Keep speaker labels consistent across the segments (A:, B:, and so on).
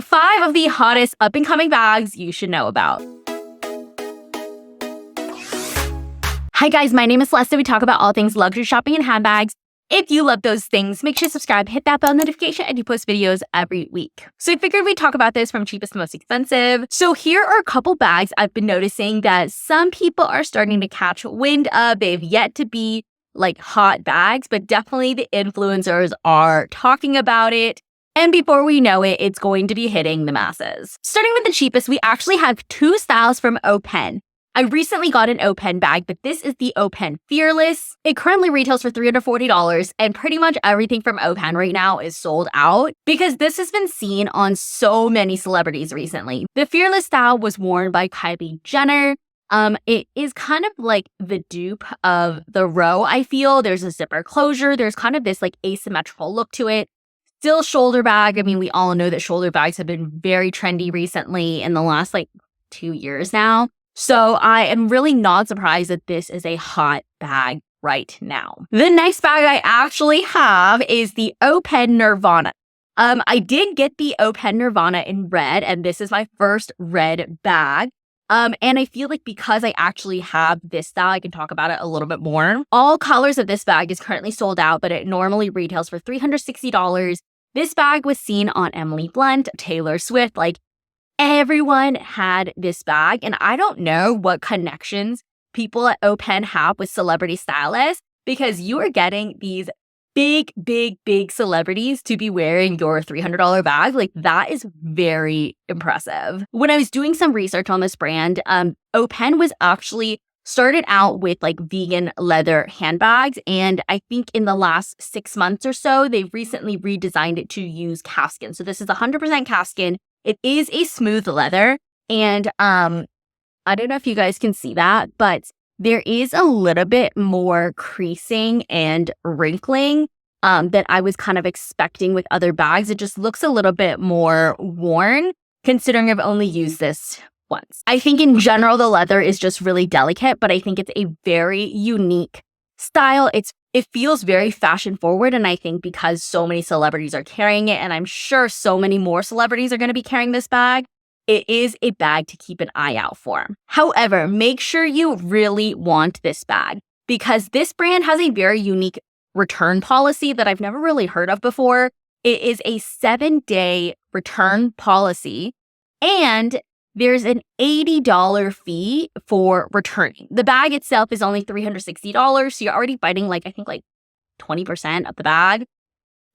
A: 5 of the hottest up-and-coming bags you should know about. Hi guys, my name is Celesta. We talk about all things luxury shopping and handbags. If you love those things, make sure to subscribe, hit that bell notification, and you post videos every week. So I figured we'd talk about this from cheapest to most expensive. So here are a couple bags I've been noticing that some people are starting to catch wind of. They've yet to be like hot bags, but definitely the influencers are talking about it. And before we know it, it's going to be hitting the masses. Starting with the cheapest, we actually have 2 styles from Open. I recently got an Open bag, but this is the Open Fearless. It currently retails for $340, and pretty much everything from Open right now is sold out because this has been seen on so many celebrities recently. The Fearless style was worn by Kylie Jenner. It is kind of like the dupe of the Row, I feel. There's a zipper closure. There's kind of this like asymmetrical look to it. Still shoulder bag. I mean, we all know that shoulder bags have been very trendy recently in the last like 2 years now. So I am really not surprised that this is a hot bag right now. The next bag I actually have is the Open Nirvana. I did get the Open Nirvana in red, and this is my first red bag. And I feel like because I actually have this style, I can talk about it a little bit more. All colors of this bag is currently sold out, but it normally retails for $360. This bag was seen on Emily Blunt, Taylor Swift, like everyone had this bag. And I don't know what connections people at Open have with celebrity stylists because you are getting these big celebrities to be wearing your $300 bag. Like that is very impressive. When I was doing some research on this brand, Open was actually started out with like vegan leather handbags. And I think in the last 6 months or so, they've recently redesigned it to use calfskin. So this is 100% calfskin. It is a smooth leather. And I don't know if you guys can see that, but there is a little bit more creasing and wrinkling that I was kind of expecting with other bags. It just looks a little bit more worn considering I've only used this once. I think in general, the leather is just really delicate, but I think it's a very unique style. It feels very fashion forward. And I think because so many celebrities are carrying it, and I'm sure so many more celebrities are going to be carrying this bag, it is a bag to keep an eye out for. However, make sure you really want this bag because this brand has a very unique return policy that I've never really heard of before. It is a 7-day return policy, and there's an $80 fee for returning. The bag itself is only $360, so you're already biting like 20% of the bag.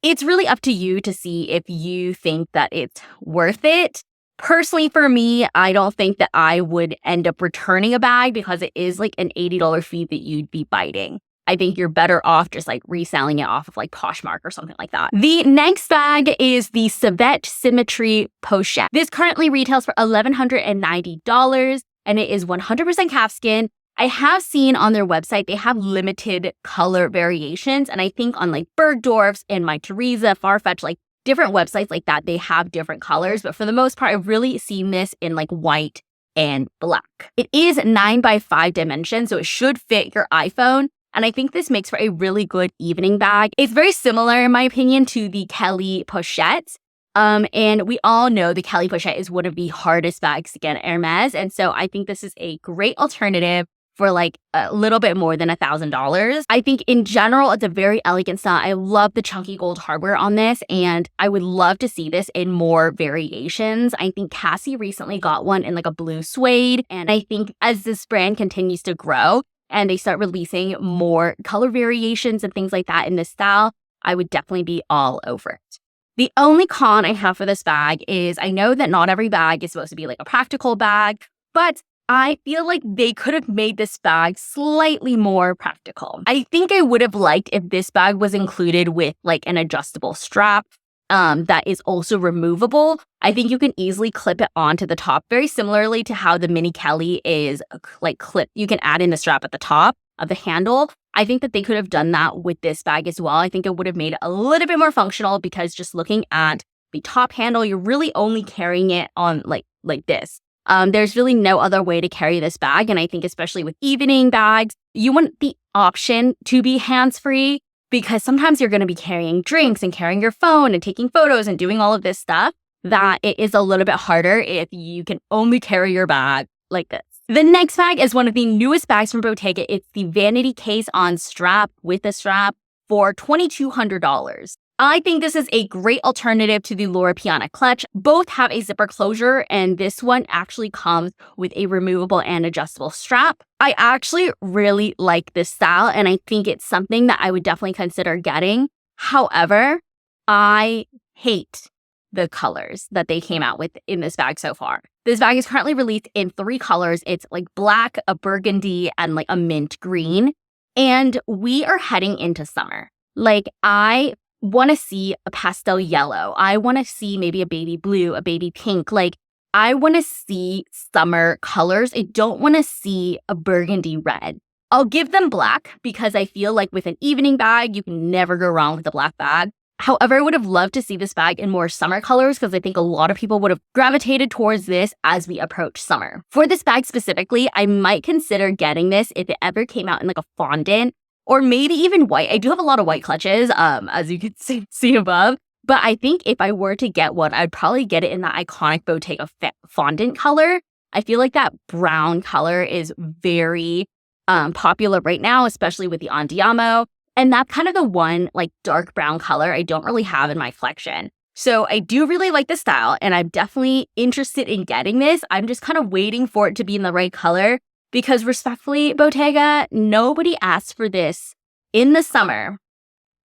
A: It's really up to you to see if you think that it's worth it. Personally, for me, I don't think that I would end up returning a bag because it is like an $80 fee that you'd be biting. I think you're better off just like reselling it off of like Poshmark or something like that. The next bag is the Savette Symmetry Pochette. This currently retails for $1,190 and it is 100% calfskin. I have seen on their website, they have limited color variations. And I think on like Bergdorf's and My Teresa, Farfetch, like different websites like that, they have different colors. But for the most part, I've really seen this in like white and black. It is 9x5 dimensions, so it should fit your iPhone. And I think this makes for a really good evening bag. It's very similar, in my opinion, to the Kelly Pochette. And we all know the Kelly Pochette is one of the hardest bags to get at Hermes. And so I think this is a great alternative for like a little bit more than $1,000. I think in general, it's a very elegant style. I love the chunky gold hardware on this, and I would love to see this in more variations. I think Cassie recently got one in like a blue suede. And I think as this brand continues to grow, and they start releasing more color variations and things like that in this style, I would definitely be all over it. The only con I have for this bag is I know that not every bag is supposed to be like a practical bag, but I feel like they could have made this bag slightly more practical. I think I would have liked if this bag was included with like an adjustable strap that is also removable. I think you can easily clip it onto the top, very similarly to how the Mini Kelly is like clipped. You can add in the strap at the top of the handle. I think that they could have done that with this bag as well. I think it would have made it a little bit more functional because just looking at the top handle, you're really only carrying it on like this. There's really no other way to carry this bag. And I think especially with evening bags, you want the option to be hands-free, because sometimes you're going to be carrying drinks and carrying your phone and taking photos and doing all of this stuff. that it is a little bit harder if you can only carry your bag like this. The next bag is one of the newest bags from Bottega. It's the vanity case on strap with a strap for $2,200. I think this is a great alternative to the Loro Piana clutch. Both have a zipper closure, and this one actually comes with a removable and adjustable strap. I actually really like this style, and I think it's something that I would definitely consider getting. However, I hate the colors that they came out with in this bag so far. This bag is currently released in 3 colors. It's like black, a burgundy, and like a mint green. And we are heading into summer. Like, I want to see a pastel yellow. I want to see maybe a baby blue, a baby pink. Like, I want to see summer colors. I don't want to see a burgundy red. I'll give them black because I feel like with an evening bag, you can never go wrong with a black bag. However, I would have loved to see this bag in more summer colors because I think a lot of people would have gravitated towards this as we approach summer. For this bag specifically, I might consider getting this if it ever came out in like a fondant or maybe even white. I do have a lot of white clutches, as you can see above. But I think if I were to get one, I'd probably get it in the iconic Bottega fondant color. I feel like that brown color is very popular right now, especially with the Andiamo. And that's kind of the one like dark brown color I don't really have in my collection. So I do really like this style, and I'm definitely interested in getting this. I'm just kind of waiting for it to be in the right color because respectfully, Bottega, nobody asked for this in the summer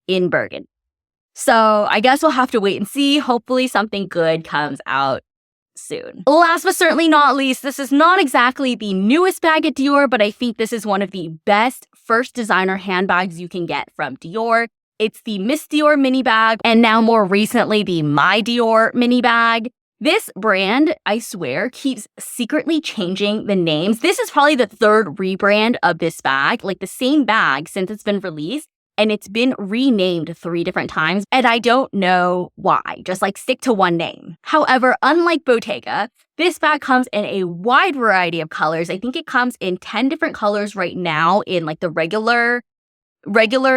A: in burgundy. So I guess we'll have to wait and see. Hopefully something good comes out soon. Last but certainly not least, this is not exactly the newest bag at Dior, but I think this is one of the best first designer handbags you can get from Dior. It's the Miss Dior mini bag, and now more recently, the My Dior mini bag. This brand, I swear, keeps secretly changing the names. This is probably the 3rd rebrand of this bag, like the same bag since it's been released. And it's been renamed 3 different times, and I don't know why. Just like stick to one name. However, unlike Bottega, this bag comes in a wide variety of colors. I think it comes in 10 different colors right now in like the regular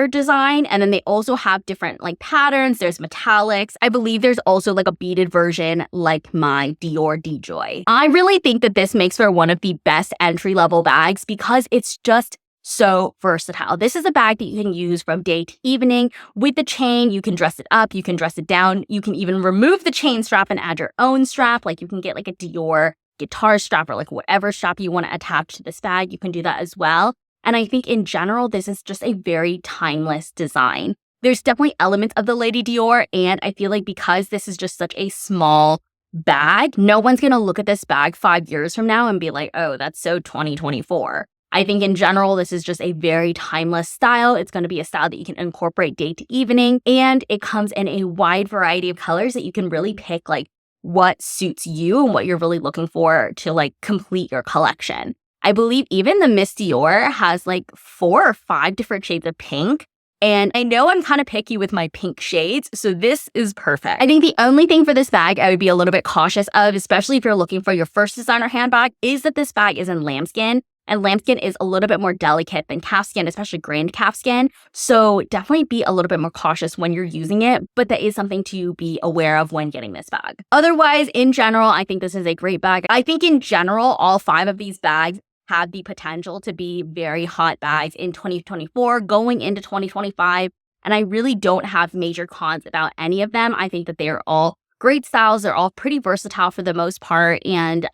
A: design, and then they also have different like patterns. There's metallics. I believe there's also like a beaded version like my Dior DJoy. I really think that this makes for one of the best entry-level bags because it's just so versatile. This is a bag that you can use from day to evening. With the chain, you can dress it up, you can dress it down, you can even remove the chain strap and add your own strap. Like you can get like a Dior guitar strap or like whatever strap you want to attach to this bag. You can do that as well. And I think in general, this is just a very timeless design. There's definitely elements of the Lady Dior, and I feel like because this is just such a small bag, no one's going to look at this bag 5 years from now and be like, oh, that's so 2024. I think in general, this is just a very timeless style. It's going to be a style that you can incorporate day to evening, and it comes in a wide variety of colors that you can really pick like what suits you and what you're really looking for to like complete your collection. I believe even the Miss Dior has like 4 or 5 different shades of pink. And I know I'm kind of picky with my pink shades, so this is perfect. I think the only thing for this bag I would be a little bit cautious of, especially if you're looking for your first designer handbag, is that this bag is in lambskin. And lambskin is a little bit more delicate than calfskin, especially grand calfskin. So definitely be a little bit more cautious when you're using it, but that is something to be aware of when getting this bag. Otherwise, in general, I think this is a great bag. I think in general, all 5 of these bags have the potential to be very hot bags in 2024, going into 2025. And I really don't have major cons about any of them. I think that they are all great styles. They're all pretty versatile for the most part. And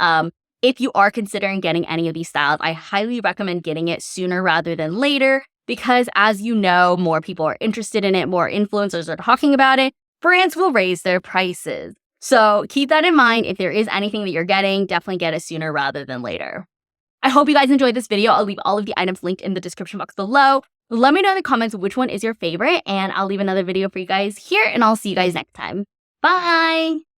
A: if you are considering getting any of these styles, I highly recommend getting it sooner rather than later because, as you know, more people are interested in it, more influencers are talking about it, brands will raise their prices. So keep that in mind. If there is anything that you're getting, definitely get it sooner rather than later. I hope you guys enjoyed this video. I'll leave all of the items linked in the description box below. Let me know in the comments which one is your favorite, and I'll leave another video for you guys here, and I'll see you guys next time. Bye!